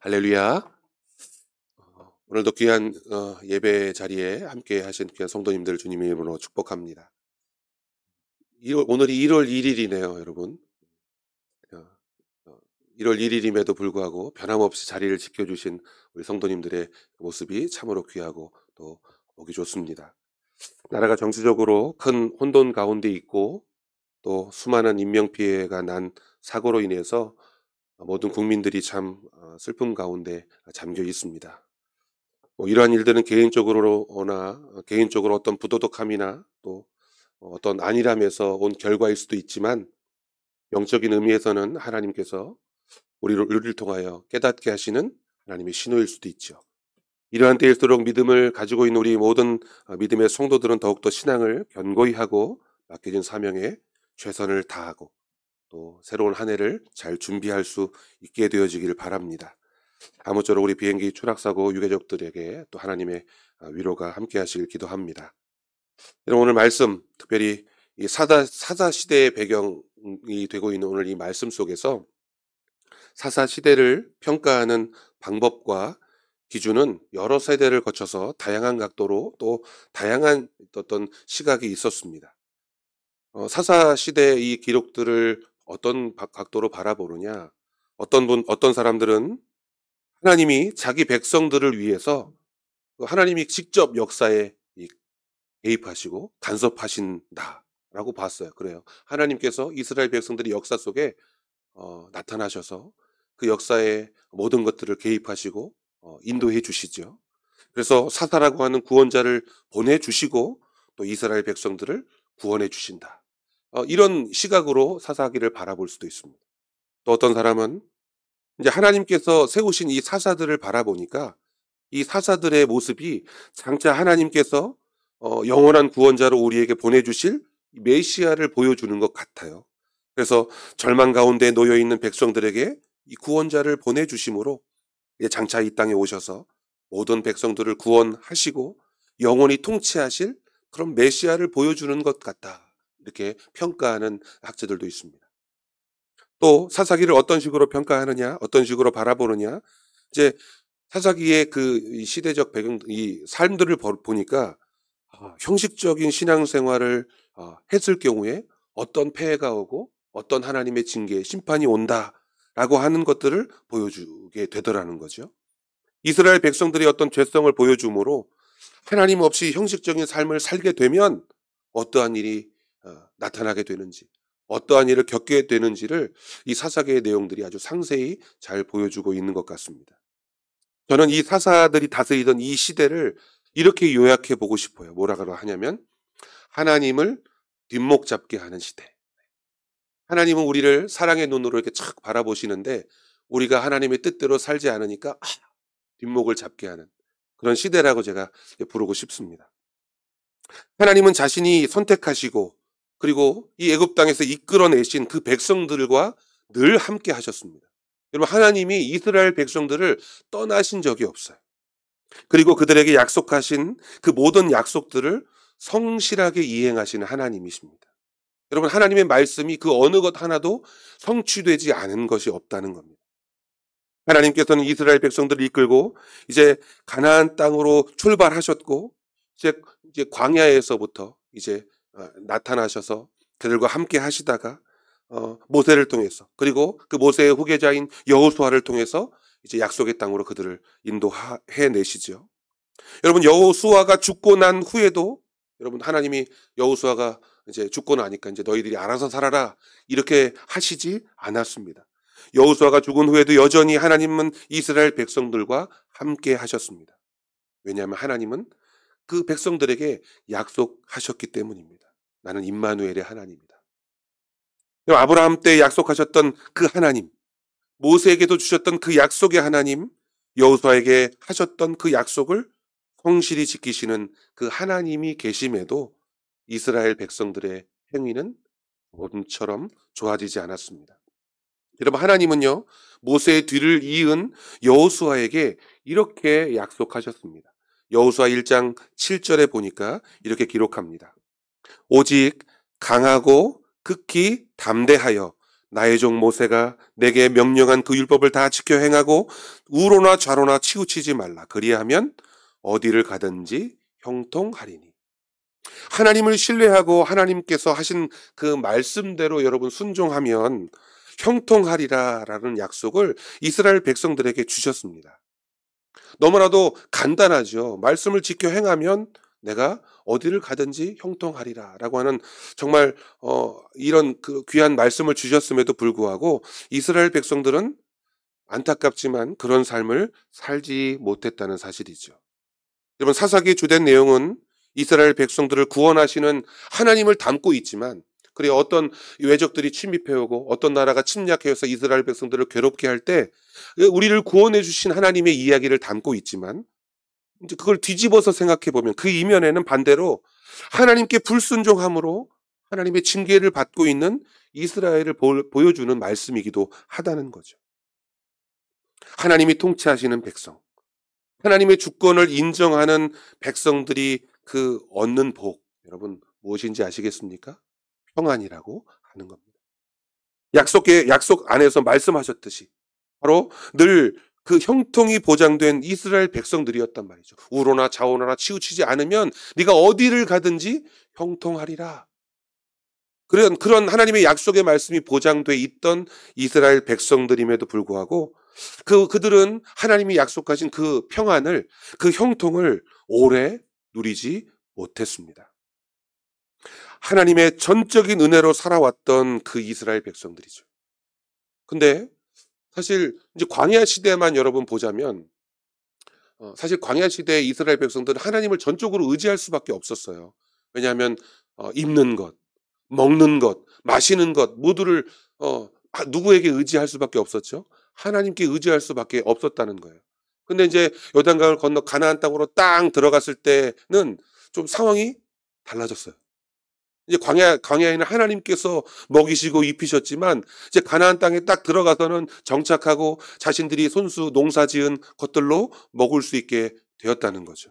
할렐루야. 오늘도 귀한 예배 자리에 함께 하신 귀한 성도님들 주님의 이름으로 축복합니다. 오늘이 1월 1일이네요, 여러분. 1월 1일임에도 불구하고 변함없이 자리를 지켜주신 우리 성도님들의 모습이 참으로 귀하고 또 보기 좋습니다. 나라가 정치적으로 큰 혼돈 가운데 있고 또 수많은 인명피해가 난 사고로 인해서 모든 국민들이 참 슬픔 가운데 잠겨 있습니다. 이러한 일들은 개인적으로 어떤 부도덕함이나 또 어떤 안일함에서 온 결과일 수도 있지만 영적인 의미에서는 하나님께서 우리를 통하여 깨닫게 하시는 하나님의 신호일 수도 있죠. 이러한 때일수록 믿음을 가지고 있는 우리 모든 믿음의 성도들은 더욱더 신앙을 견고히 하고 맡겨진 사명에 최선을 다하고 또 새로운 한 해를 잘 준비할 수 있게 되어지기를 바랍니다. 아무쪼록 우리 비행기 추락사고 유가족들에게 또 하나님의 위로가 함께 하시길 기도합니다. 오늘 말씀, 특별히 이 사사 시대의 배경이 되고 있는 오늘 이 말씀 속에서 사사 시대를 평가하는 방법과 기준은 여러 세대를 거쳐서 다양한 각도로 또 다양한 어떤 시각이 있었습니다. 사사 시대의 이 기록들을 어떤 각도로 바라보느냐, 어떤 사람들은 하나님이 자기 백성들을 위해서 하나님이 직접 역사에 개입하시고 간섭하신다라고 봤어요. 그래요. 하나님께서 이스라엘 백성들이 역사 속에 나타나셔서 그 역사의 모든 것들을 개입하시고 인도해 주시죠. 그래서 사사라고 하는 구원자를 보내주시고 또 이스라엘 백성들을 구원해 주신다. 이런 시각으로 사사기를 바라볼 수도 있습니다. 또 어떤 사람은 이제 하나님께서 세우신 이 사사들을 바라보니까 이 사사들의 모습이 장차 하나님께서 영원한 구원자로 우리에게 보내주실 메시아를 보여주는 것 같아요. 그래서 절망 가운데 놓여있는 백성들에게 이 구원자를 보내주심으로 장차 이 땅에 오셔서 모든 백성들을 구원하시고 영원히 통치하실 그런 메시아를 보여주는 것 같다. 이렇게 평가하는 학자들도 있습니다. 또 사사기를 어떤 식으로 평가하느냐, 어떤 식으로 바라보느냐, 이제 사사기의 그 시대적 배경, 이 삶들을 보니까 형식적인 신앙생활을 했을 경우에 어떤 폐해가 오고 어떤 하나님의 징계, 심판이 온다라고 하는 것들을 보여주게 되더라는 거죠. 이스라엘 백성들이 어떤 죄성을 보여주므로 하나님 없이 형식적인 삶을 살게 되면 어떠한 일이 나타나게 되는지, 어떠한 일을 겪게 되는지를 이 사사기의 내용들이 아주 상세히 잘 보여주고 있는 것 같습니다. 저는 이 사사들이 다스리던 이 시대를 이렇게 요약해 보고 싶어요. 뭐라고 하냐면 하나님을 뒷목 잡게 하는 시대. 하나님은 우리를 사랑의 눈으로 이렇게 착 바라보시는데 우리가 하나님의 뜻대로 살지 않으니까 뒷목을 잡게 하는 그런 시대라고 제가 부르고 싶습니다. 하나님은 자신이 선택하시고 그리고 이 애굽 땅에서 이끌어내신 그 백성들과 늘 함께 하셨습니다. 여러분, 하나님이 이스라엘 백성들을 떠나신 적이 없어요. 그리고 그들에게 약속하신 그 모든 약속들을 성실하게 이행하시는 하나님이십니다. 여러분, 하나님의 말씀이 그 어느 것 하나도 성취되지 않은 것이 없다는 겁니다. 하나님께서는 이스라엘 백성들을 이끌고 이제 가나안 땅으로 출발하셨고 이제 광야에서부터 이제 나타나셔서 그들과 함께 하시다가 모세를 통해서 그리고 그 모세의 후계자인 여호수아를 통해서 이제 약속의 땅으로 그들을 인도해 내시죠. 여러분, 여호수아가 죽고 난 후에도 여러분, 하나님이 여호수아가 이제 죽고 나니까 이제 너희들이 알아서 살아라 이렇게 하시지 않았습니다. 여호수아가 죽은 후에도 여전히 하나님은 이스라엘 백성들과 함께 하셨습니다. 왜냐하면 하나님은 그 백성들에게 약속하셨기 때문입니다. 나는 임마누엘의 하나님이다. 아브라함 때 약속하셨던 그 하나님, 모세에게도 주셨던 그 약속의 하나님, 여호수아에게 하셨던 그 약속을 성실히 지키시는 그 하나님이 계심에도 이스라엘 백성들의 행위는 모든처럼 좋아지지 않았습니다. 여러분, 하나님은요 모세의 뒤를 이은 여호수아에게 이렇게 약속하셨습니다. 여호수아 1장 7절에 보니까 이렇게 기록합니다. 오직 강하고 극히 담대하여 나의 종 모세가 내게 명령한 그 율법을 다 지켜 행하고 우로나 좌로나 치우치지 말라. 그리하면 어디를 가든지 형통하리니. 하나님을 신뢰하고 하나님께서 하신 그 말씀대로 여러분 순종하면 형통하리라라는 약속을 이스라엘 백성들에게 주셨습니다. 너무나도 간단하죠. 말씀을 지켜 행하면 내가 어디를 가든지 형통하리라라고 하는 정말 이런 그 귀한 말씀을 주셨음에도 불구하고 이스라엘 백성들은 안타깝지만 그런 삶을 살지 못했다는 사실이죠. 여러분, 사사기의 주된 내용은 이스라엘 백성들을 구원하시는 하나님을 담고 있지만, 그래 어떤 외적들이 침입해오고 어떤 나라가 침략해서 이스라엘 백성들을 괴롭게 할 때 우리를 구원해 주신 하나님의 이야기를 담고 있지만, 이제 그걸 뒤집어서 생각해 보면 그 이면에는 반대로 하나님께 불순종함으로 하나님의 징계를 받고 있는 이스라엘을 보여주는 말씀이기도 하다는 거죠. 하나님이 통치하시는 백성, 하나님의 주권을 인정하는 백성들이 그 얻는 복, 여러분 무엇인지 아시겠습니까? 평안이라고 하는 겁니다. 약속 안에서 말씀하셨듯이 바로 늘 그 형통이 보장된 이스라엘 백성들이었단 말이죠. 우로나 좌우로나 치우치지 않으면 네가 어디를 가든지 형통하리라. 그런 하나님의 약속의 말씀이 보장돼 있던 이스라엘 백성들임에도 불구하고 그들은 하나님이 약속하신 그 평안을, 그 형통을 오래 누리지 못했습니다. 하나님의 전적인 은혜로 살아왔던 그 이스라엘 백성들이죠. 근데 사실 이제 광야 시대만 여러분 보자면 사실 광야 시대의 이스라엘 백성들은 하나님을 전적으로 의지할 수밖에 없었어요. 왜냐하면 입는 것, 먹는 것, 마시는 것 모두를 누구에게 의지할 수밖에 없었죠? 하나님께 의지할 수밖에 없었다는 거예요. 근데 이제 요단강을 건너 가나안 땅으로 땅 들어갔을 때는 좀 상황이 달라졌어요. 이제 광야에는 하나님께서 먹이시고 입히셨지만 이제 가나안 땅에 딱 들어가서는 정착하고 자신들이 손수 농사 지은 것들로 먹을 수 있게 되었다는 거죠.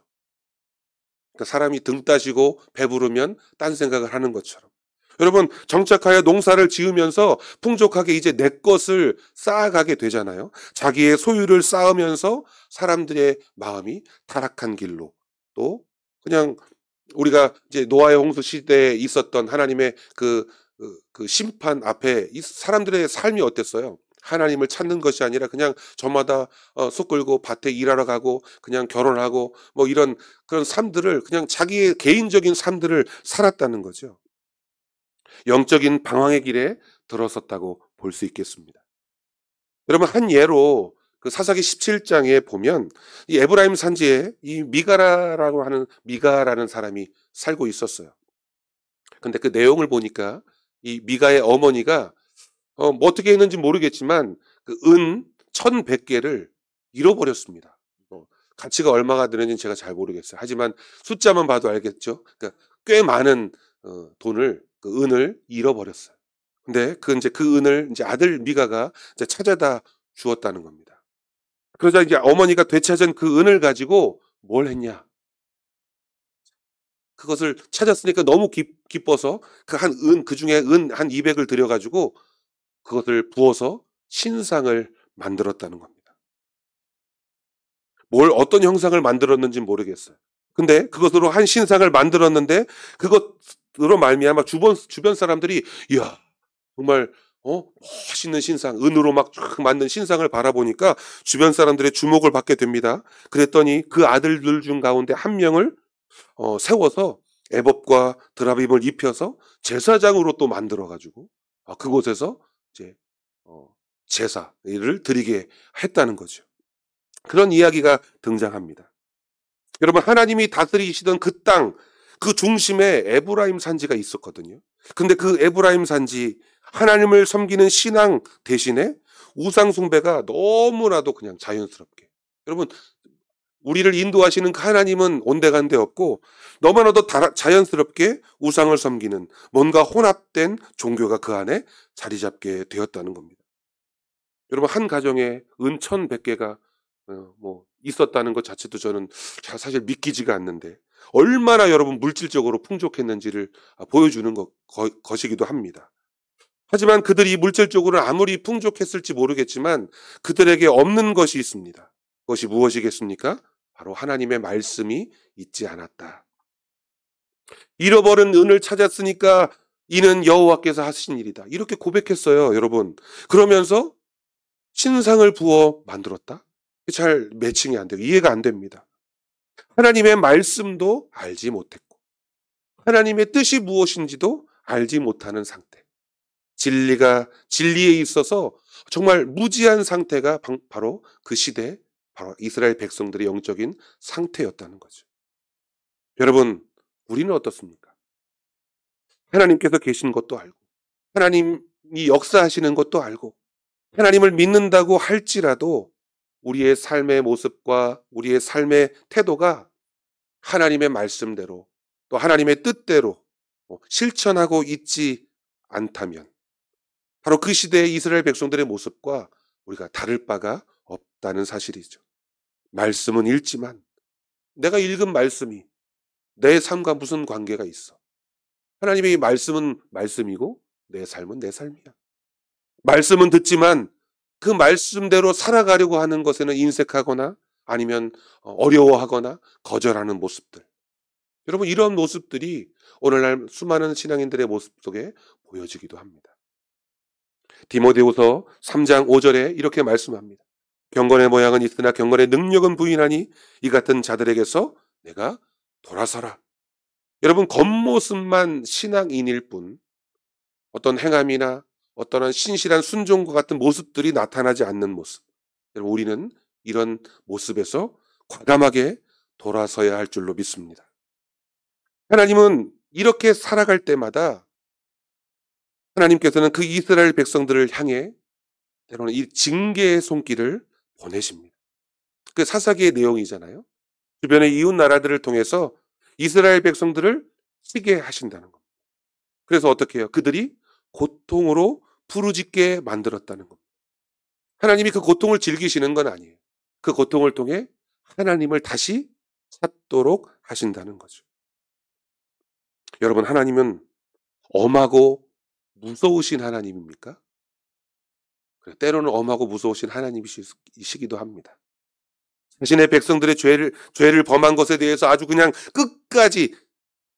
그러니까 사람이 등 따시고 배부르면 딴 생각을 하는 것처럼. 여러분, 정착하여 농사를 지으면서 풍족하게 이제 내 것을 쌓아가게 되잖아요. 자기의 소유를 쌓으면서 사람들의 마음이 타락한 길로, 또 그냥 우리가 이제 노아의 홍수 시대에 있었던 하나님의 그 심판 앞에 이 사람들의 삶이 어땠어요? 하나님을 찾는 것이 아니라 그냥 저마다 속 끌고 밭에 일하러 가고 그냥 결혼하고 뭐 이런 그런 삶들을, 그냥 자기의 개인적인 삶들을 살았다는 거죠. 영적인 방황의 길에 들어섰다고 볼 수 있겠습니다. 여러분, 한 예로 그 사사기 17장에 보면 이 에브라임 산지에 이 미가라는 사람이 살고 있었어요. 근데 그 내용을 보니까 이 미가의 어머니가 뭐 어떻게 했는지 모르겠지만 그 은 1,100개를 잃어버렸습니다. 가치가 얼마가 되는지는 제가 잘 모르겠어요. 하지만 숫자만 봐도 알겠죠. 그러니까 꽤 많은 돈을, 그 은을 잃어버렸어요. 근데 그 은을 이제 아들 미가가 이제 찾아다 주었다는 겁니다. 그러자 이제 어머니가 되찾은 그 은을 가지고 뭘 했냐? 그것을 찾았으니까 너무 기뻐서 그 중에 은 한 200을 들여가지고 그것을 부어서 신상을 만들었다는 겁니다. 어떤 형상을 만들었는지는 모르겠어요. 근데 그것으로 한 신상을 만들었는데 그것으로 말미암아 주변 사람들이 이야, 정말 멋있는 신상, 은으로 막 쫙 만든 신상을 바라보니까 주변 사람들의 주목을 받게 됩니다. 그랬더니 그 아들들 중 가운데 한 명을 세워서 에봇과 드라빔을 입혀서 제사장으로 또 만들어가지고 그곳에서 이제 제사를 드리게 했다는 거죠. 그런 이야기가 등장합니다. 여러분, 하나님이 다스리시던 그 땅, 그 중심에 에브라임 산지가 있었거든요. 근데 그 에브라임 산지, 하나님을 섬기는 신앙 대신에 우상 숭배가 너무나도 그냥 자연스럽게. 여러분, 우리를 인도하시는 그 하나님은 온데간데 없고 너무나도 자연스럽게 우상을 섬기는 뭔가 혼합된 종교가 그 안에 자리 잡게 되었다는 겁니다. 여러분, 한 가정에 은 1,100개가 뭐 있었다는 것 자체도 저는 사실 믿기지가 않는데 얼마나 여러분 물질적으로 풍족했는지를 보여주는 것이기도 합니다. 하지만 그들이 물질적으로는 아무리 풍족했을지 모르겠지만 그들에게 없는 것이 있습니다. 그것이 무엇이겠습니까? 바로 하나님의 말씀이 있지 않았다. 잃어버린 은을 찾았으니까 이는 여호와께서 하신 일이다. 이렇게 고백했어요, 여러분. 그러면서 신상을 부어 만들었다? 잘 매칭이 안 되고 이해가 안 됩니다. 하나님의 말씀도 알지 못했고 하나님의 뜻이 무엇인지도 알지 못하는 상태. 진리에 있어서 정말 무지한 상태가 바로 그 시대, 바로 이스라엘 백성들의 영적인 상태였다는 거죠. 여러분, 우리는 어떻습니까? 하나님께서 계신 것도 알고 하나님이 역사하시는 것도 알고 하나님을 믿는다고 할지라도 우리의 삶의 모습과 우리의 삶의 태도가 하나님의 말씀대로 또 하나님의 뜻대로 실천하고 있지 않다면 바로 그 시대의 이스라엘 백성들의 모습과 우리가 다를 바가 없다는 사실이죠. 말씀은 읽지만 내가 읽은 말씀이 내 삶과 무슨 관계가 있어? 하나님의 말씀은 말씀이고 내 삶은 내 삶이야. 말씀은 듣지만 그 말씀대로 살아가려고 하는 것에는 인색하거나 아니면 어려워하거나 거절하는 모습들. 여러분, 이런 모습들이 오늘날 수많은 신앙인들의 모습 속에 보여지기도 합니다. 디모데후서 3장 5절에 이렇게 말씀합니다. 경건의 모양은 있으나 경건의 능력은 부인하니 이 같은 자들에게서 내가 돌아서라. 여러분, 겉모습만 신앙인일 뿐 어떤 행함이나 어떤 신실한 순종과 같은 모습들이 나타나지 않는 모습. 여러분, 우리는 이런 모습에서 과감하게 돌아서야 할 줄로 믿습니다. 하나님은 이렇게 살아갈 때마다 하나님께서는 그 이스라엘 백성들을 향해 때로는 이 징계의 손길을 보내십니다. 그 사사기의 내용이잖아요. 주변의 이웃 나라들을 통해서 이스라엘 백성들을 치게 하신다는 겁니다. 그래서 어떻게 해요? 그들이 고통으로 부르짖게 만들었다는 겁니다. 하나님이 그 고통을 즐기시는 건 아니에요. 그 고통을 통해 하나님을 다시 찾도록 하신다는 거죠. 여러분, 하나님은 엄하고 무서우신 하나님입니까? 때로는 엄하고 무서우신 하나님이시기도 합니다. 자신의 백성들의 죄를 범한 것에 대해서 아주 그냥 끝까지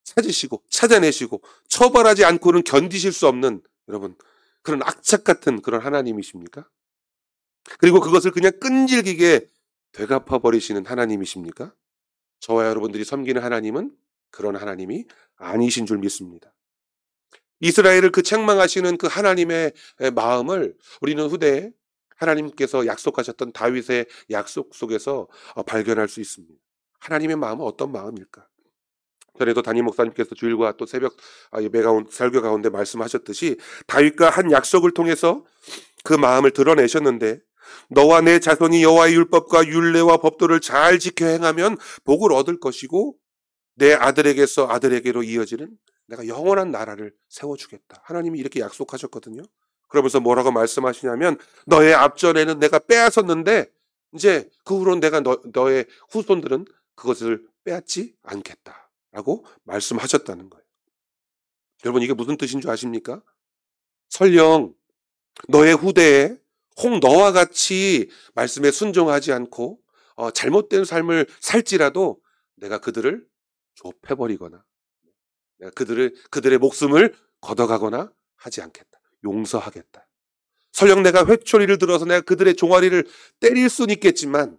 찾으시고 찾아내시고 처벌하지 않고는 견디실 수 없는 여러분 그런 악착 같은 그런 하나님이십니까? 그리고 그것을 그냥 끈질기게 되갚아 버리시는 하나님이십니까? 저와 여러분들이 섬기는 하나님은 그런 하나님이 아니신 줄 믿습니다. 이스라엘을 그 책망하시는 그 하나님의 마음을 우리는 후대에 하나님께서 약속하셨던 다윗의 약속 속에서 발견할 수 있습니다. 하나님의 마음은 어떤 마음일까? 전에도 담임 목사님께서 주일과 또 새벽 예배 가운데 설교 가운데 말씀하셨듯이 다윗과 한 약속을 통해서 그 마음을 드러내셨는데 너와 내 자손이 여호와의 율법과 율례와 법도를 잘 지켜 행하면 복을 얻을 것이고 내 아들에게서 아들에게로 이어지는 내가 영원한 나라를 세워주겠다. 하나님이 이렇게 약속하셨거든요. 그러면서 뭐라고 말씀하시냐면 너의 앞전에는 내가 빼앗았는데 이제 그 후로는 내가 너의 후손들은 그것을 빼앗지 않겠다. 라고 말씀하셨다는 거예요. 여러분, 이게 무슨 뜻인 줄 아십니까? 설령 너의 후대에 혹 너와 같이 말씀에 순종하지 않고 잘못된 삶을 살지라도 내가 그들을 좁혀버리거나 내가 그들의 목숨을 걷어가거나 하지 않겠다. 용서하겠다. 설령 내가 회초리를 들어서 내가 그들의 종아리를 때릴 수는 있겠지만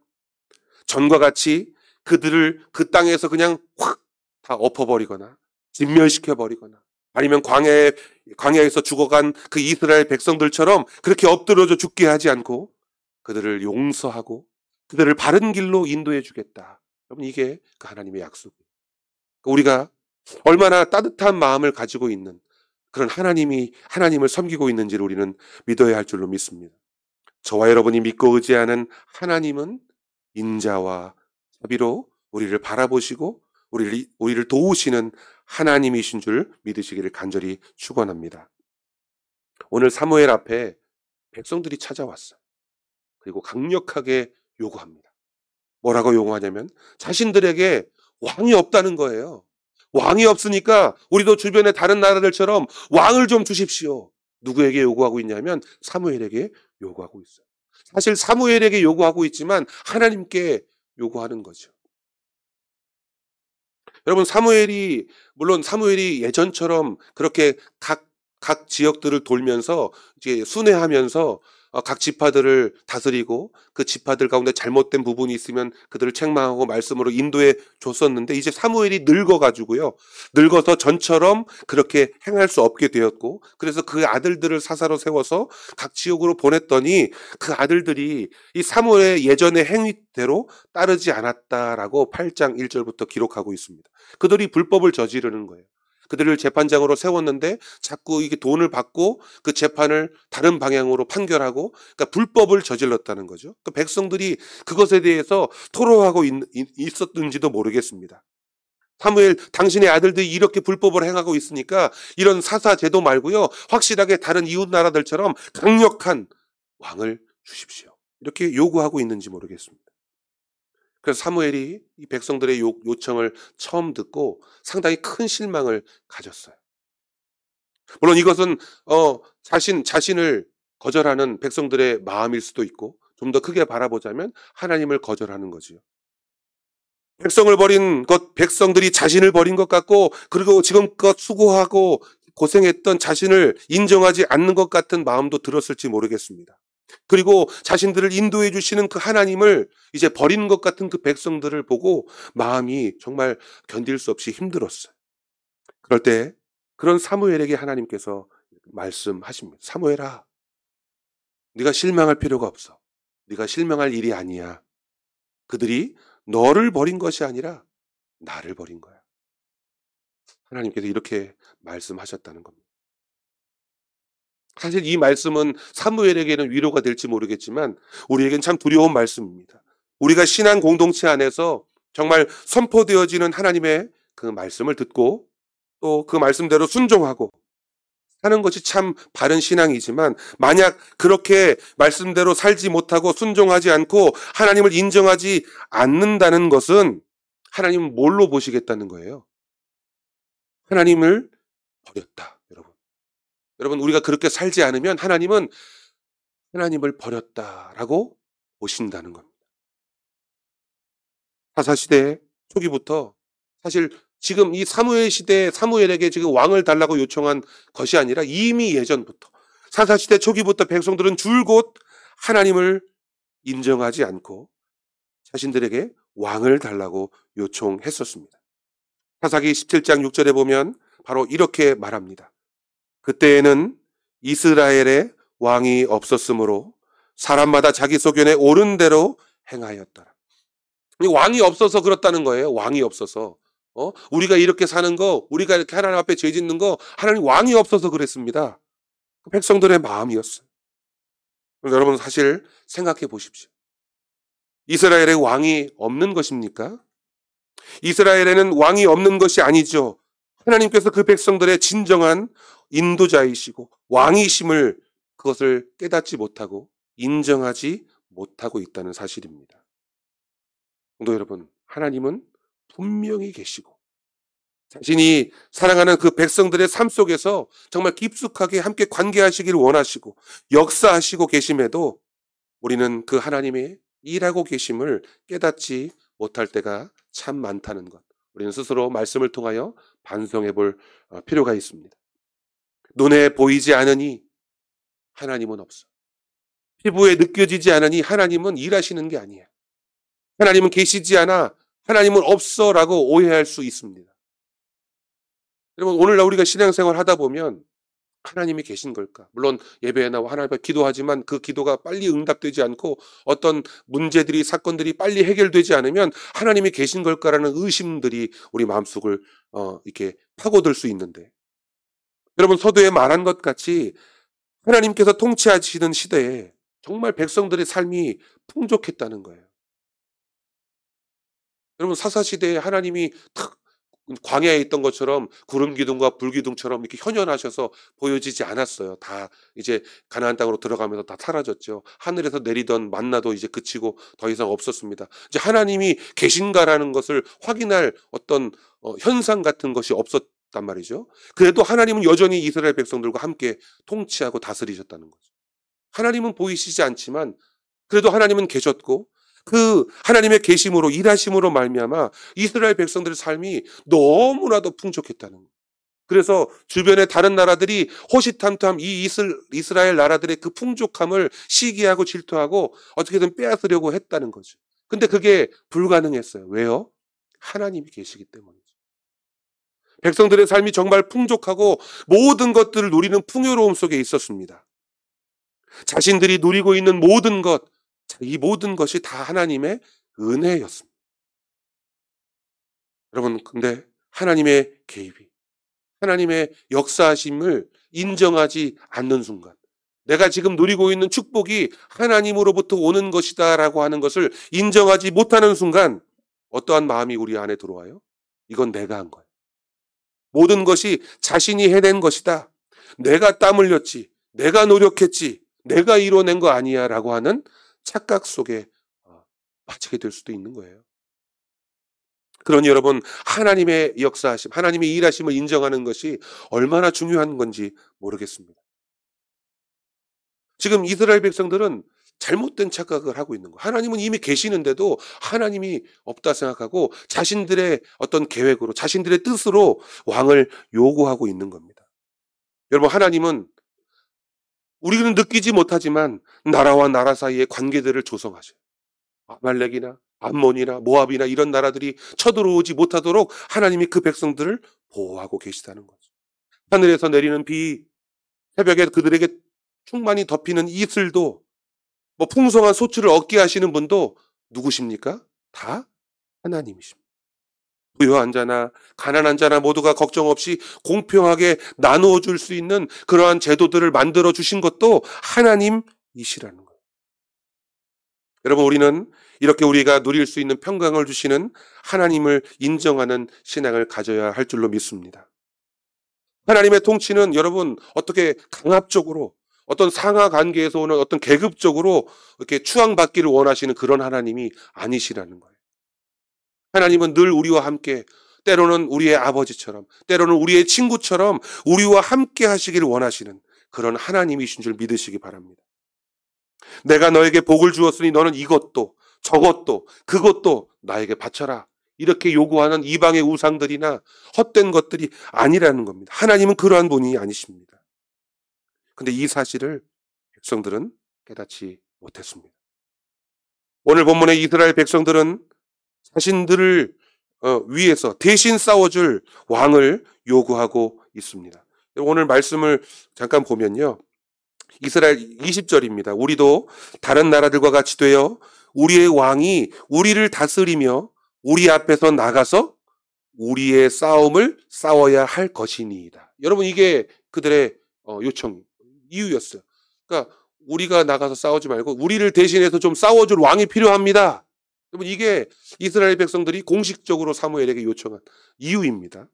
전과 같이 그들을 그 땅에서 그냥 확 다 엎어버리거나 진멸시켜버리거나 아니면 광야에서 죽어간 그 이스라엘 백성들처럼 그렇게 엎드려져 죽게 하지 않고 그들을 용서하고 그들을 바른 길로 인도해 주겠다. 여러분, 이게 그 하나님의 약속이에요. 우리가 얼마나 따뜻한 마음을 가지고 있는 그런 하나님을 섬기고 있는지를 우리는 믿어야 할 줄로 믿습니다. 저와 여러분이 믿고 의지하는 하나님은 인자와 자비로 우리를 바라보시고 우리를 도우시는 하나님이신 줄 믿으시기를 간절히 축원합니다. 오늘 사무엘 앞에 백성들이 찾아왔어요. 그리고 강력하게 요구합니다. 뭐라고 요구하냐면 자신들에게 왕이 없다는 거예요. 왕이 없으니까 우리도 주변의 다른 나라들처럼 왕을 좀 주십시오. 누구에게 요구하고 있냐면 사무엘에게 요구하고 있어요. 사실 사무엘에게 요구하고 있지만 하나님께 요구하는 거죠. 여러분 물론 사무엘이 예전처럼 그렇게 각 지역들을 돌면서 이제 순회하면서 각 지파들을 다스리고 그 지파들 가운데 잘못된 부분이 있으면 그들을 책망하고 말씀으로 인도해 줬었는데 이제 사무엘이 늙어 가지고요. 늙어서 전처럼 그렇게 행할 수 없게 되었고 그래서 그 아들들을 사사로 세워서 각 지역으로 보냈더니 그 아들들이 이 사무엘의 예전의 행위대로 따르지 않았다라고 8장 1절부터 기록하고 있습니다. 그들이 불법을 저지르는 거예요. 그들을 재판장으로 세웠는데 자꾸 이게 돈을 받고 그 재판을 다른 방향으로 판결하고 그러니까 불법을 저질렀다는 거죠. 그 백성들이 그것에 대해서 토로하고 있었는지도 모르겠습니다. 사무엘 당신의 아들들이 이렇게 불법을 행하고 있으니까 이런 사사 제도 말고요. 확실하게 다른 이웃 나라들처럼 강력한 왕을 주십시오. 이렇게 요구하고 있는지 모르겠습니다. 그래서 사무엘이 이 백성들의 요청을 처음 듣고 상당히 큰 실망을 가졌어요. 물론 이것은 자신을 거절하는 백성들의 마음일 수도 있고 좀 더 크게 바라보자면 하나님을 거절하는 거지요. 백성들이 자신을 버린 것 같고 그리고 지금껏 수고하고 고생했던 자신을 인정하지 않는 것 같은 마음도 들었을지 모르겠습니다. 그리고 자신들을 인도해 주시는 그 하나님을 이제 버리는 것 같은 그 백성들을 보고 마음이 정말 견딜 수 없이 힘들었어요. 그럴 때 그런 사무엘에게 하나님께서 말씀하십니다. 사무엘아, 네가 실망할 필요가 없어. 네가 실망할 일이 아니야. 그들이 너를 버린 것이 아니라 나를 버린 거야. 하나님께서 이렇게 말씀하셨다는 겁니다. 사실 이 말씀은 사무엘에게는 위로가 될지 모르겠지만 우리에겐 참 두려운 말씀입니다. 우리가 신앙 공동체 안에서 정말 선포되어지는 하나님의 그 말씀을 듣고 또 그 말씀대로 순종하고 하는 것이 참 바른 신앙이지만 만약 그렇게 말씀대로 살지 못하고 순종하지 않고 하나님을 인정하지 않는다는 것은 하나님은 뭘로 보시겠다는 거예요? 하나님을 버렸다, 여러분. 여러분, 우리가 그렇게 살지 않으면 하나님은 하나님을 버렸다라고 보신다는 겁니다. 사사시대 초기부터 사실 지금 이 사무엘 시대에 사무엘에게 지금 왕을 달라고 요청한 것이 아니라 이미 예전부터 사사시대 초기부터 백성들은 줄곧 하나님을 인정하지 않고 자신들에게 왕을 달라고 요청했었습니다. 사사기 17장 6절에 보면 바로 이렇게 말합니다. 그때에는 이스라엘에 왕이 없었으므로 사람마다 자기 소견에 옳은 대로 행하였더라. 왕이 없어서 그렇다는 거예요. 왕이 없어서. 우리가 이렇게 사는 거, 우리가 이렇게 하나님 앞에 죄 짓는 거, 하나님 왕이 없어서 그랬습니다. 백성들의 마음이었어요. 여러분 사실 생각해 보십시오. 이스라엘에 왕이 없는 것입니까? 이스라엘에는 왕이 없는 것이 아니죠. 하나님께서 그 백성들의 진정한 인도자이시고 왕이심을 그것을 깨닫지 못하고 인정하지 못하고 있다는 사실입니다. 성도 여러분, 하나님은 분명히 계시고 자신이 사랑하는 그 백성들의 삶 속에서 정말 깊숙하게 함께 관계하시길 원하시고 역사하시고 계심에도 우리는 그 하나님의 일하고 계심을 깨닫지 못할 때가 참 많다는 것. 우리는 스스로 말씀을 통하여 반성해 볼 필요가 있습니다. 눈에 보이지 않으니 하나님은 없어. 피부에 느껴지지 않으니 하나님은 일하시는 게 아니에요. 하나님은 계시지 않아 하나님은 없어라고 오해할 수 있습니다. 여러분 오늘날 우리가 신앙생활 하다 보면 하나님이 계신 걸까? 물론 예배에 나와 하나님 앞에 기도하지만 그 기도가 빨리 응답되지 않고 어떤 문제들이 사건들이 빨리 해결되지 않으면 하나님이 계신 걸까라는 의심들이 우리 마음속을 이렇게 파고들 수 있는데 여러분 서두에 말한 것 같이 하나님께서 통치하시는 시대에 정말 백성들의 삶이 풍족했다는 거예요. 여러분 사사시대에 하나님이 탁 광야에 있던 것처럼 구름 기둥과 불 기둥처럼 이렇게 현현하셔서 보여지지 않았어요. 다 이제 가나안 땅으로 들어가면서 다 사라졌죠. 하늘에서 내리던 만나도 이제 그치고 더 이상 없었습니다. 이제 하나님이 계신가라는 것을 확인할 어떤 현상 같은 것이 없단 말이죠. 그래도 하나님은 여전히 이스라엘 백성들과 함께 통치하고 다스리셨다는 거죠. 하나님은 보이시지 않지만 그래도 하나님은 계셨고 그 하나님의 계심으로 일하심으로 말미암아 이스라엘 백성들의 삶이 너무나도 풍족했다는 거예요. 그래서 주변의 다른 나라들이 호시탐탐 이 이스라엘 나라들의 그 풍족함을 시기하고 질투하고 어떻게든 빼앗으려고 했다는 거죠. 근데 그게 불가능했어요. 왜요? 하나님이 계시기 때문이죠. 백성들의 삶이 정말 풍족하고 모든 것들을 누리는 풍요로움 속에 있었습니다. 자신들이 누리고 있는 모든 것, 이 모든 것이 다 하나님의 은혜였습니다. 여러분, 근데 하나님의 개입이, 하나님의 역사하심을 인정하지 않는 순간, 내가 지금 누리고 있는 축복이 하나님으로부터 오는 것이다라고 하는 것을 인정하지 못하는 순간 어떠한 마음이 우리 안에 들어와요? 이건 내가 한 거예요. 모든 것이 자신이 해낸 것이다. 내가 땀 흘렸지. 내가 노력했지. 내가 이뤄낸 거 아니야 라고 하는 착각 속에 빠지게 될 수도 있는 거예요. 그러니 여러분, 하나님의 역사하심, 하나님의 일하심을 인정하는 것이 얼마나 중요한 건지 모르겠습니다. 지금 이스라엘 백성들은 잘못된 착각을 하고 있는 거예요. 하나님은 이미 계시는데도 하나님이 없다 생각하고 자신들의 어떤 계획으로, 자신들의 뜻으로 왕을 요구하고 있는 겁니다. 여러분, 하나님은 우리는 느끼지 못하지만 나라와 나라 사이의 관계들을 조성하셔요. 아말렉이나 암몬이나 모압이나 이런 나라들이 쳐들어오지 못하도록 하나님이 그 백성들을 보호하고 계시다는 거죠. 하늘에서 내리는 비, 새벽에 그들에게 충만히 덮이는 이슬도, 뭐 풍성한 소출을 얻게 하시는 분도 누구십니까? 다 하나님이십니다. 부유한 자나 가난한 자나 모두가 걱정 없이 공평하게 나누어 줄 수 있는 그러한 제도들을 만들어 주신 것도 하나님이시라는 거예요. 여러분, 우리는 이렇게 우리가 누릴 수 있는 평강을 주시는 하나님을 인정하는 신앙을 가져야 할 줄로 믿습니다. 하나님의 통치는 여러분 어떻게 강압적으로 어떤 상하 관계에서 오는 어떤 계급적으로 이렇게 추앙받기를 원하시는 그런 하나님이 아니시라는 거예요. 하나님은 늘 우리와 함께, 때로는 우리의 아버지처럼, 때로는 우리의 친구처럼 우리와 함께 하시기를 원하시는 그런 하나님이신 줄 믿으시기 바랍니다. 내가 너에게 복을 주었으니 너는 이것도 저것도 그것도 나에게 바쳐라. 이렇게 요구하는 이방의 우상들이나 헛된 것들이 아니라는 겁니다. 하나님은 그러한 분이 아니십니다. 근데 이 사실을 백성들은 깨닫지 못했습니다. 오늘 본문의 이스라엘 백성들은 자신들을 위해서 대신 싸워줄 왕을 요구하고 있습니다. 오늘 말씀을 잠깐 보면요. 이스라엘 20절입니다. 우리도 다른 나라들과 같이 되어 우리의 왕이 우리를 다스리며 우리 앞에서 나가서 우리의 싸움을 싸워야 할 것이니이다. 여러분, 이게 그들의 요청, 이유였어요. 그러니까 우리가 나가서 싸우지 말고 우리를 대신해서 좀 싸워줄 왕이 필요합니다. 여러분, 이게 이스라엘 백성들이 공식적으로 사무엘에게 요청한 이유입니다.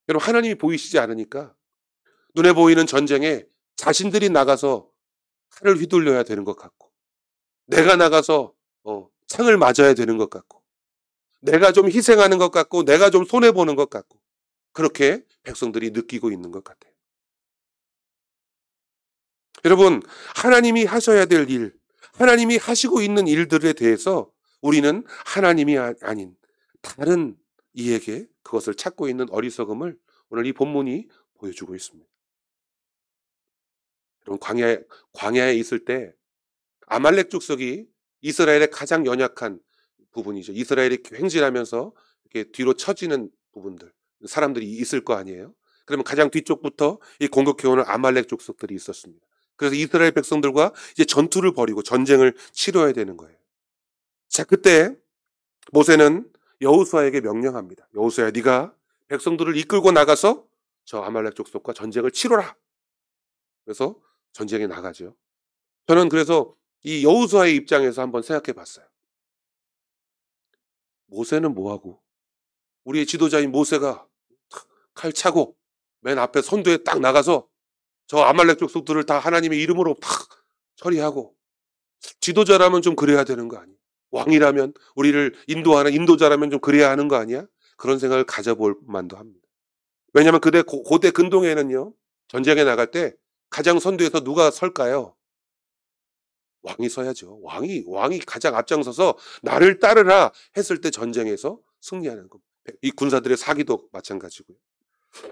여러분, 하나님이 보이시지 않으니까 눈에 보이는 전쟁에 자신들이 나가서 칼을 휘둘려야 되는 것 같고, 내가 나가서 창을 맞아야 되는 것 같고, 내가 좀 희생하는 것 같고, 내가 좀 손해보는 것 같고, 그렇게 백성들이 느끼고 있는 것 같아요. 여러분, 하나님이 하셔야 될 일, 하나님이 하시고 있는 일들에 대해서 우리는 하나님이 아닌 다른 이에게 그것을 찾고 있는 어리석음을 오늘 이 본문이 보여주고 있습니다. 여러분, 광야에 있을 때 아말렉 족속이 이스라엘의 가장 연약한 부분이죠. 이스라엘이 행진하면서 이렇게 뒤로 처지는 부분들, 사람들이 있을 거 아니에요. 그러면 가장 뒤쪽부터 이 공격해오는 아말렉 족속들이 있었습니다. 그래서 이스라엘 백성들과 이제 전투를 벌이고 전쟁을 치러야 되는 거예요. 자, 그때 모세는 여호수아에게 명령합니다. 여호수아야, 네가 백성들을 이끌고 나가서 저 아말렉 족속과 전쟁을 치러라. 그래서 전쟁에 나가죠. 저는 그래서 이 여호수아의 입장에서 한번 생각해 봤어요. 모세는 뭐하고, 우리의 지도자인 모세가 칼 차고 맨 앞에 선두에 딱 나가서 저 아말렉 족속들을 다 하나님의 이름으로 탁 처리하고, 지도자라면 좀 그래야 되는 거 아니야? 왕이라면, 우리를 인도하는 인도자라면 좀 그래야 하는 거 아니야? 그런 생각을 가져볼 만도 합니다. 왜냐하면 고대 근동에는요, 전쟁에 나갈 때 가장 선두에서 누가 설까요? 왕이 서야죠. 왕이 가장 앞장서서 나를 따르라 했을 때 전쟁에서 승리하는 겁니다. 이 군사들의 사기도 마찬가지고요.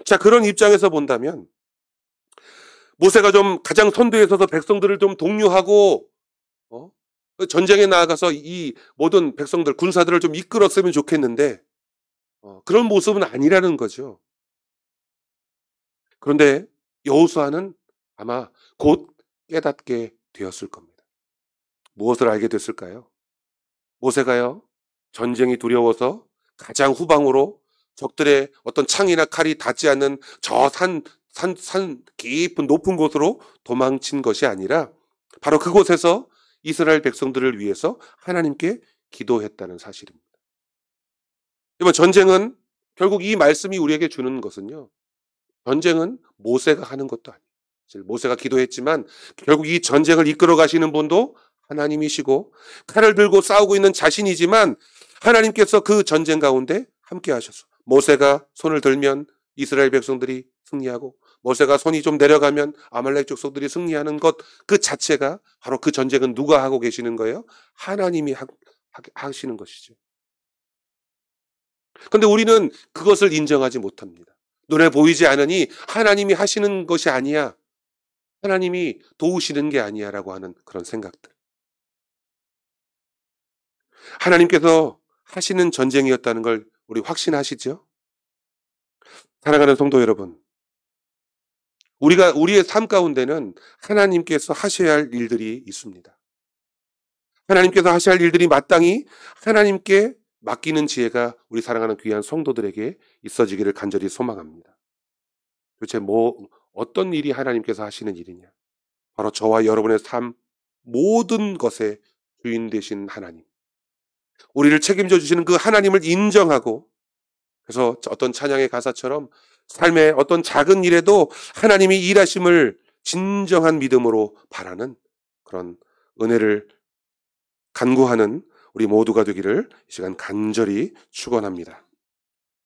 자, 그런 입장에서 본다면 모세가 좀 가장 선두에 서서 백성들을 좀 독려하고 어? 전쟁에 나아가서 이 모든 백성들, 군사들을 좀 이끌었으면 좋겠는데 그런 모습은 아니라는 거죠. 그런데 여호수아는 아마 곧 깨닫게 되었을 겁니다. 무엇을 알게 됐을까요? 모세가요, 전쟁이 두려워서 가장 후방으로 적들의 어떤 창이나 칼이 닿지 않는 저 산 깊은 높은 곳으로 도망친 것이 아니라 바로 그곳에서 이스라엘 백성들을 위해서 하나님께 기도했다는 사실입니다. 이번 전쟁은 결국 이 말씀이 우리에게 주는 것은요, 전쟁은 모세가 하는 것도 아니에요. 모세가 기도했지만 결국 이 전쟁을 이끌어 가시는 분도 하나님이시고 칼을 들고 싸우고 있는 자신이지만 하나님께서 그 전쟁 가운데 함께 하셔서 모세가 손을 들면 이스라엘 백성들이 승리하고 모세가 손이 좀 내려가면 아말렉 족속들이 승리하는 것 그 자체가 바로 그 전쟁은 누가 하고 계시는 거예요? 하나님이 하시는 것이죠. 그런데 우리는 그것을 인정하지 못합니다. 눈에 보이지 않으니 하나님이 하시는 것이 아니야. 하나님이 도우시는 게 아니야 라고 하는 그런 생각들. 하나님께서 하시는 전쟁이었다는 걸 우리 확신하시죠? 사랑하는 성도 여러분, 우리의 삶 가운데는 하나님께서 하셔야 할 일들이 있습니다. 하나님께서 하셔야 할 일들이 마땅히 하나님께 맡기는 지혜가 우리 사랑하는 귀한 성도들에게 있어지기를 간절히 소망합니다. 도대체 어떤 일이 하나님께서 하시는 일이냐? 바로 저와 여러분의 삶 모든 것의 주인 되신 하나님. 우리를 책임져 주시는 그 하나님을 인정하고, 그래서 어떤 찬양의 가사처럼 삶의 어떤 작은 일에도 하나님이 일하심을 진정한 믿음으로 바라는 그런 은혜를 간구하는 우리 모두가 되기를 이 시간 간절히 축원합니다.